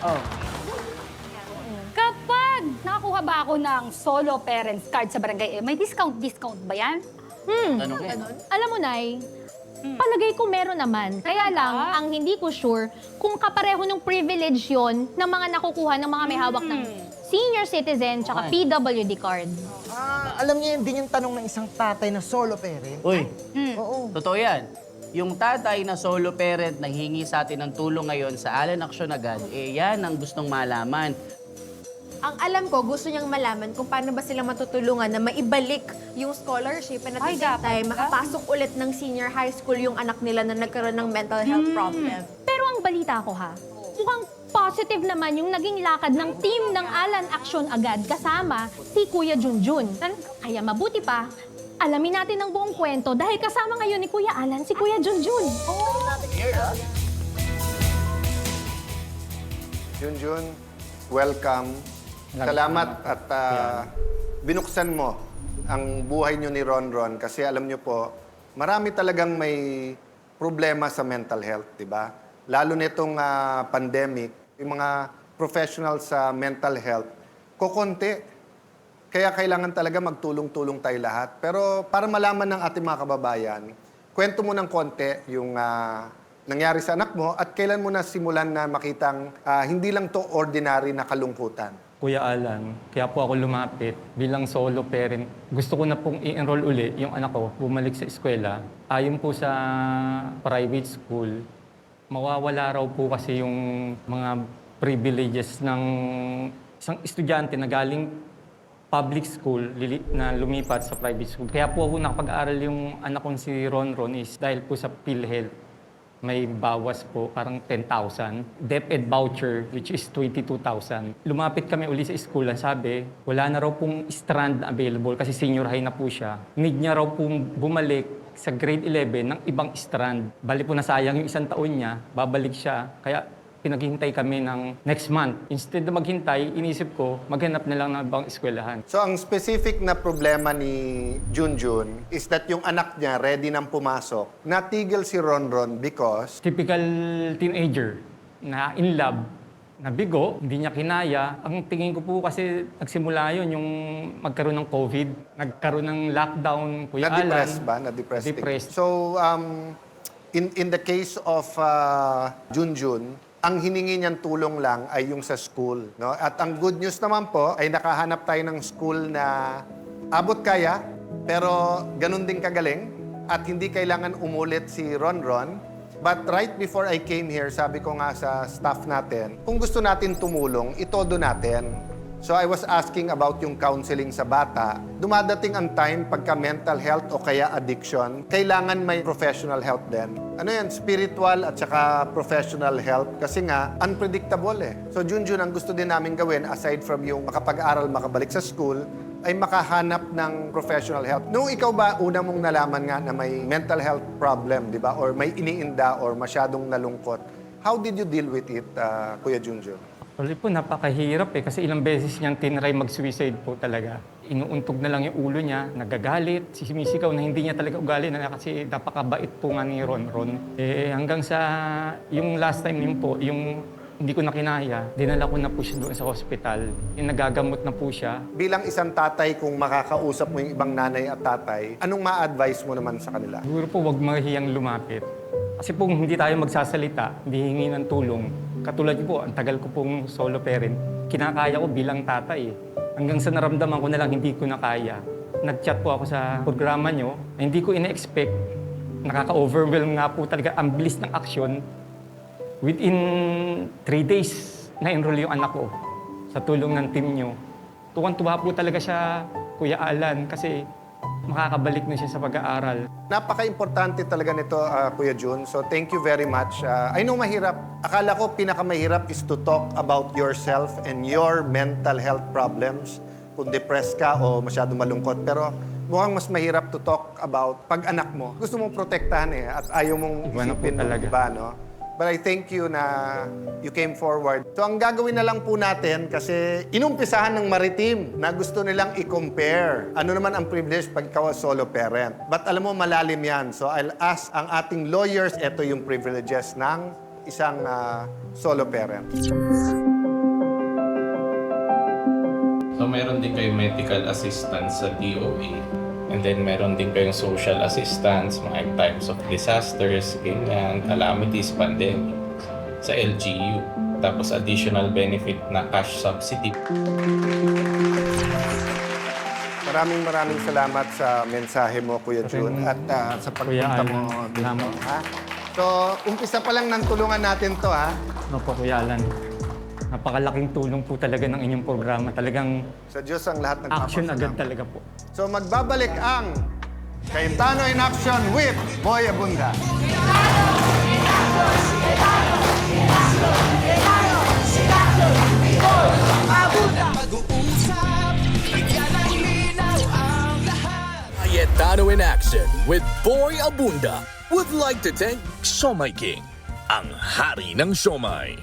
Oh. Kapag nakakuha ba ako ng solo parents card sa barangay, may discount ba yan? Tanong yan. Alam mo, Nay, palagay ko meron naman. Kaya lang, ang hindi ko sure kung kapareho ng privilege yon ng mga nakukuha ng mga may hawak ng senior citizen tsaka PWD card. Alam niyo yun din yung tanong ng isang tatay na solo parent. Uy, Oo. totoo yan. Yung tatay na solo parent na hingi sa atin ng tulong ngayon sa Alan Aksyon Agad, yan ang gustong malaman. Ang alam ko, gusto niyang malaman kung paano ba sila matutulungan na maibalik yung scholarship and at the same time, makapasok ulit ng senior high school yung anak nila na nagkaroon ng mental health problem. Pero ang balita ko ha, mukhang positive naman yung naging lakad ng team ng Alan Aksyon Agad kasama si Kuya Junjun. Kaya mabuti pa, alamin natin ang buong kwento dahil kasama ngayon ni Kuya Alan si Kuya Junjun. Junjun, welcome. Salamat at binuksan mo ang buhay nyo ni Ronron kasi alam nyo po, marami talagang may problema sa mental health, di ba? Lalo nitong pandemic, yung mga professional sa mental health, kukonti. Kaya kailangan talaga magtulong-tulong tayo lahat. Pero para malaman ng ating mga kababayan, kwento mo ng konti yung nangyari sa anak mo at kailan mo na simulan na makitang hindi lang to ordinary na kalungkutan. Kuya Alan, kaya po ako lumapit bilang solo parent. Gusto ko na pong i-enroll uli yung anak ko, bumalik sa eskwela. Ayon po sa private school, mawawala raw po kasi yung mga privileges ng isang estudyante na galing public school na lumipat sa private school. Kaya po ako nakapag-aral yung anak kong si Ronron is dahil po sa PhilHealth. May bawas po, parang 10,000. DepEd voucher, which is 22,000. Lumapit kami uli sa school, ang sabi, wala na raw pong strand na available kasi senior high na po siya. Need niya raw pong bumalik sa grade 11 ng ibang strand. Bali po nasayang yung isang taon niya, babalik siya. Kaya pinaghintay kami ng next month. Instead na maghintay, inisip ko, maghanap na lang ng ibang eskwelahan. So ang specific na problema ni Junjun is that yung anak niya ready nang pumasok. Natigil si Ronron because Typical teenager na in love, na bigo, hindi niya kinaya. Ang tingin ko po kasi nagsimula yun, yung magkaroon ng COVID, nagkaroon ng lockdown, Kuya Alan. na-depressed ba? Na-depressed. Depressed. So in the case of Junjun, ang hiningi niyang tulong lang ay yung sa school. No? At ang good news naman po ay nakahanap tayo ng school na abot kaya, pero ganun din kagaling at hindi kailangan umulit si Ronron. But right before I came here, sabi ko nga sa staff natin, kung gusto natin tumulong, itodo natin. So I was asking about yung counseling sa bata. Dumadating ang time pagka mental health o kaya addiction, kailangan may professional help din. Ano yan? Spiritual at saka professional help kasi nga unpredictable eh. So Junjun, ang gusto din namin gawin aside from yung makapag-aral, makabalik sa school, ay makahanap ng professional help. Nung ikaw ba una mong nalaman nga na may mental health problem, di ba? Or may iniinda or masyadong nalungkot, how did you deal with it, Kuya Junjun? Actually po, napakahirap kasi ilang beses niyang tinry mag-suicide po talaga. Inuuntog na lang yung ulo niya, nagagalit, sumisigaw na hindi niya talaga ugali na kasi napakabait po nga ni Ronron. Hanggang sa yung last time yun po, yung hindi ko na kinaya, dinala ko na po siya doon sa hospital. Yung nagagamot na po siya. Bilang isang tatay, kung makakausap mo yung ibang nanay at tatay, anong ma-advise mo naman sa kanila? Siguro po, huwag mahihiyang lumapit. Kasi po, hindi tayo magsasalita, hindi hingi ng tulong. Katulad ko po, ang tagal ko pong solo parent. Kinakaya ko bilang tatay. Hanggang sa naramdaman ko na lang, hindi ko na kaya. Nag-chat po ako sa programa nyo, na hindi ko ina-expect. Nakaka-overwhelm nga po talaga ang bilis ng aksyon. Within 3 days, na-enroll yung anak ko sa tulong ng team nyo. Tuwan-tuwa po talaga siya, Kuya Alan, kasi makakabalik na siya sa pag-aaral. Napaka-importante talaga nito, Kuya Jun. So, thank you very much. I know mahirap. Akala ko pinakamahirap is to talk about yourself and your mental health problems. Kung depressed ka o masyadong malungkot. Pero mukhang mas mahirap to talk about pag-anak mo. Gusto mong protektahan eh at ayaw mong Iba na po isipin ng talaga. iba, no? But I thank you na you came forward. So ang gagawin na lang po natin kasi inumpisahan ng Maritim na gusto nilang i-compare. Ano naman ang privilege pag ikaw ay solo parent. But alam mo, malalim yan. So I'll ask ang ating lawyers, ito yung privileges ng isang solo parent. So meron din kayong medical assistance sa DOA. And then meron din kayong social assistance, mga types of disasters, ganyan, calamities, pandemic sa LGU. Tapos additional benefit na cash subsidy. Maraming salamat sa mensahe mo, Kuya Jun, at sa Kuya pagpunta Alan, mo dito. salamat. Ha? So, umpisa pa lang ng tulungan natin to, ha? Ano po, Kuya Alan? Napakalaking tulong po talaga ng inyong programa. Talagang Sa Diyos ang lahat ng action agad talaga po. So, magbabalik ang Cayetano in Action with Boy Abunda. Cayetano in Action with Boy Abunda would like to thank Siomai King, ang hari ng siomai.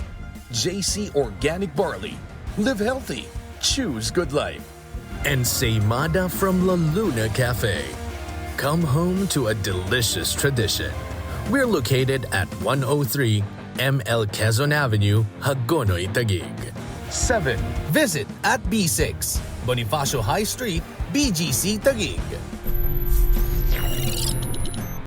JC Organic Barley, live healthy, choose good life. And Seimada from La Luna Cafe. Come home to a delicious tradition. We're located at 103 ML Quezon Avenue, Hagonoy, Taguig. 7. Visit at B6, Bonifacio High Street, BGC, Taguig.